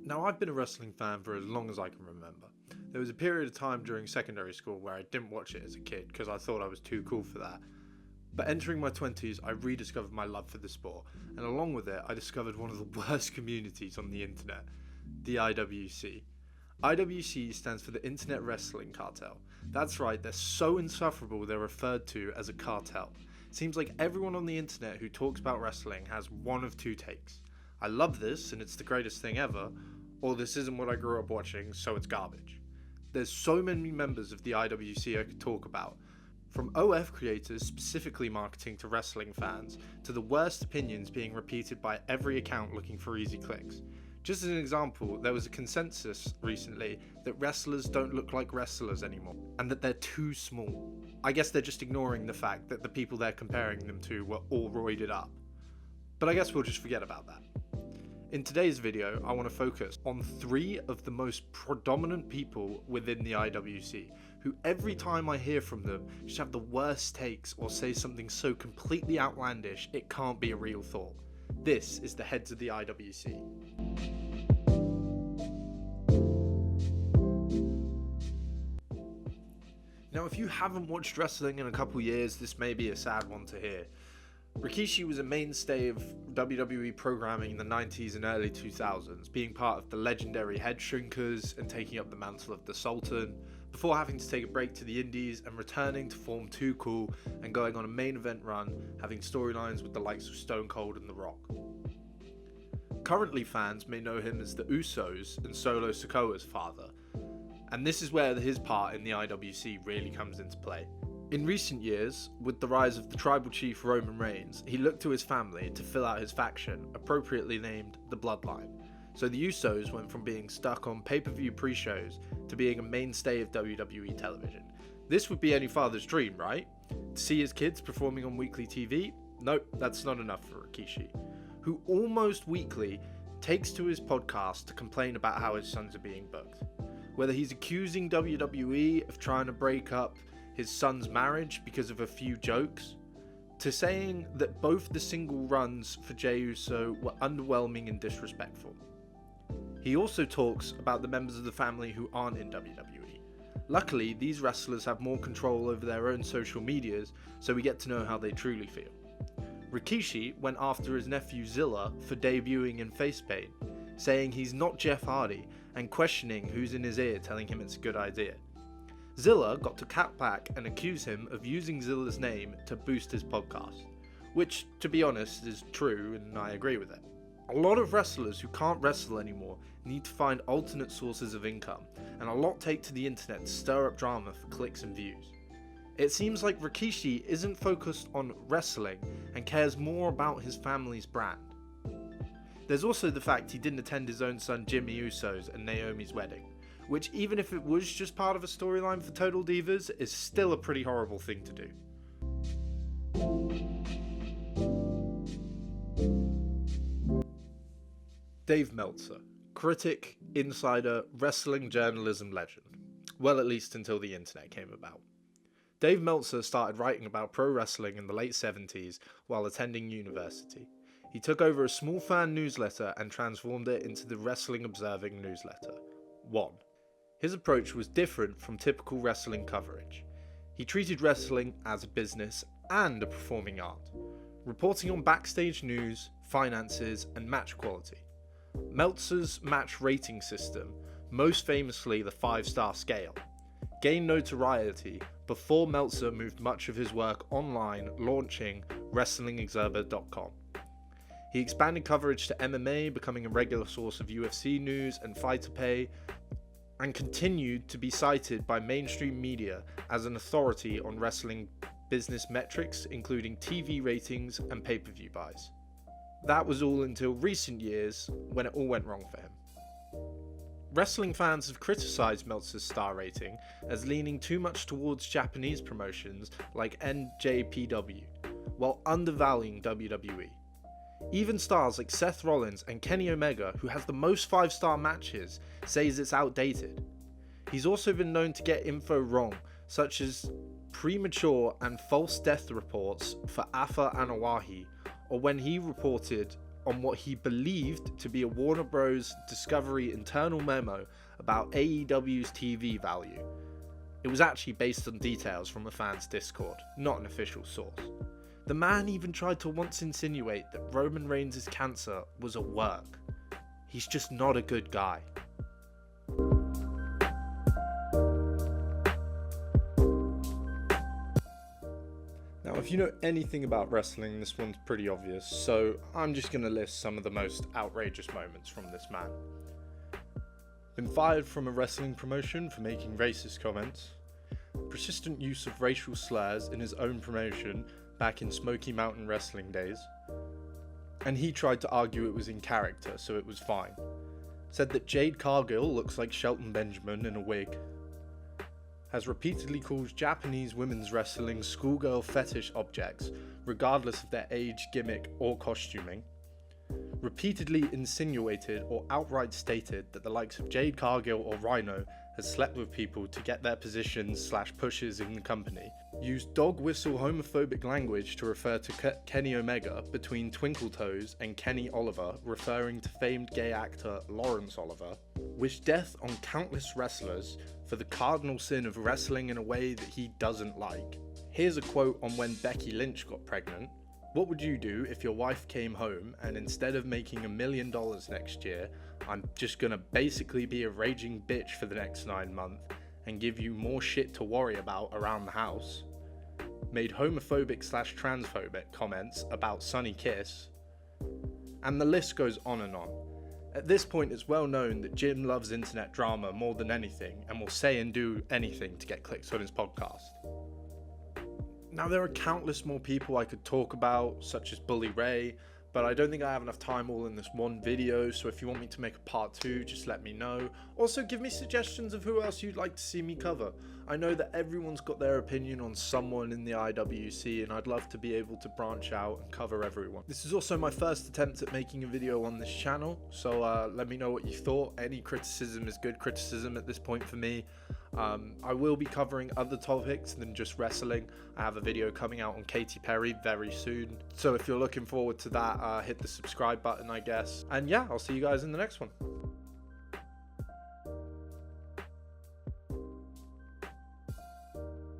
Now, I've been a wrestling fan for as long as I can remember. There was a period of time during secondary school where I didn't watch it as a kid because I thought I was too cool for that. But entering my 20s, I rediscovered my love for the sport, and along with it, I discovered one of the worst communities on the internet, the IWC. IWC stands for the Internet Wrestling Cartel. That's right, they're so insufferable they're referred to as a cartel. Seems like everyone on the internet who talks about wrestling has one of two takes. I love this and it's the greatest thing ever, or this isn't what I grew up watching, so it's garbage. There's so many members of the IWC I could talk about, from OF creators specifically marketing to wrestling fans, to the worst opinions being repeated by every account looking for easy clicks. Just as an example, there was a consensus recently that wrestlers don't look like wrestlers anymore, and that they're too small. I guess they're just ignoring the fact that the people they're comparing them to were all roided up. But I guess we'll just forget about that. In today's video, I want to focus on 3 of the most predominant people within the IWC, who every time I hear from them just have the worst takes or say something so completely outlandish it can't be a real thought. This is the heads of the IWC. Now, if you haven't watched wrestling in a couple years, this may be a sad one to hear. Rikishi was a mainstay of WWE programming in the 90s and early 2000s, being part of the legendary Head Shrinkers and taking up the mantle of the Sultan, before having to take a break to the Indies and returning to form Too Cool and going on a main event run, having storylines with the likes of Stone Cold and The Rock. Currently, fans may know him as the Usos and Solo Sikoa's father, and this is where his part in the IWC really comes into play. In recent years, with the rise of the tribal chief Roman Reigns, he looked to his family to fill out his faction, appropriately named the Bloodline. So the Usos went from being stuck on pay-per-view pre-shows to being a mainstay of WWE television. This would be any father's dream, right? To see his kids performing on weekly TV? Nope, that's not enough for Rikishi, who almost weekly takes to his podcast to complain about how his sons are being booked. Whether he's accusing WWE of trying to break up his son's marriage because of a few jokes, to saying that both the single runs for Jey Uso were underwhelming and disrespectful. He also talks about the members of the family who aren't in WWE. Luckily, these wrestlers have more control over their own social medias, so we get to know how they truly feel. Rikishi went after his nephew Zilla for debuting in face paint, saying he's not Jeff Hardy and questioning who's in his ear telling him it's a good idea. Zilla got to cat back and accuse him of using Zilla's name to boost his podcast, which, to be honest, is true and I agree with it. A lot of wrestlers who can't wrestle anymore need to find alternate sources of income, and a lot take to the internet to stir up drama for clicks and views. It seems like Rikishi isn't focused on wrestling and cares more about his family's brand. There's also the fact he didn't attend his own son Jimmy Uso's and Naomi's wedding, which, even if it was just part of a storyline for Total Divas, is still a pretty horrible thing to do. Dave Meltzer, critic, insider, wrestling journalism legend. Well, at least until the internet came about. Dave Meltzer started writing about pro wrestling in the late 70s while attending university. He took over a small fan newsletter and transformed it into the Wrestling Observing newsletter. 1. His approach was different from typical wrestling coverage. He treated wrestling as a business and a performing art, reporting on backstage news, finances, and match quality. Meltzer's match rating system, most famously the 5-star scale, gained notoriety before Meltzer moved much of his work online, launching WrestlingObserver.com. He expanded coverage to MMA, becoming a regular source of UFC news and fighter pay, and continued to be cited by mainstream media as an authority on wrestling business metrics, including TV ratings and pay-per-view buys. That was all until recent years, when it all went wrong for him. Wrestling fans have criticised Meltzer's star rating as leaning too much towards Japanese promotions like NJPW, while undervaluing WWE. Even stars like Seth Rollins and Kenny Omega, who has the most 5-star matches, says it's outdated. He's also been known to get info wrong, such as premature and false death reports for Afa Anawahi, or when he reported on what he believed to be a Warner Bros. Discovery internal memo about AEW's TV value. It was actually based on details from a fan's Discord, not an official source. The man even tried to once insinuate that Roman Reigns' cancer was a work. He's just not a good guy. Now, if you know anything about wrestling, this one's pretty obvious, so I'm just going to list some of the most outrageous moments from this man. Been fired from a wrestling promotion for making racist comments. Persistent use of racial slurs in his own promotion back in Smoky Mountain Wrestling days. And he tried to argue it was in character, so it was fine. Said that Jade Cargill looks like Shelton Benjamin in a wig. Has repeatedly called Japanese women's wrestling schoolgirl fetish objects, regardless of their age, gimmick, or costuming. Repeatedly insinuated or outright stated that the likes of Jade Cargill or Rhino has slept with people to get their positions / pushes in the company. Used dog whistle homophobic language to refer to Kenny Omega between Twinkle Toes and Kenny Oliver, referring to famed gay actor Lawrence Oliver. Wished death on countless wrestlers for the cardinal sin of wrestling in a way that he doesn't like. Here's a quote on when Becky Lynch got pregnant. What would you do if your wife came home and instead of making $1 million next year, I'm just gonna basically be a raging bitch for the next 9 months and give you more shit to worry about around the house? Made homophobic / transphobic comments about Sonny Kiss. And the list goes on and on. At this point, it's well known that Jim loves internet drama more than anything and will say and do anything to get clicks on his podcast. Now, there are countless more people I could talk about, such as Bully Ray, but I don't think I have enough time all in this one video, so if you want me to make a part 2, just let me know. Also, give me suggestions of who else you'd like to see me cover. I know that everyone's got their opinion on someone in the IWC, and I'd love to be able to branch out and cover everyone. This is also my first attempt at making a video on this channel, so let me know what you thought. Any criticism is good criticism at this point for me. I will be covering other topics than just wrestling. I have a video coming out on Katy Perry very soon, so if you're looking forward to that, hit the subscribe button, I guess. And yeah, I'll see you guys in the next one.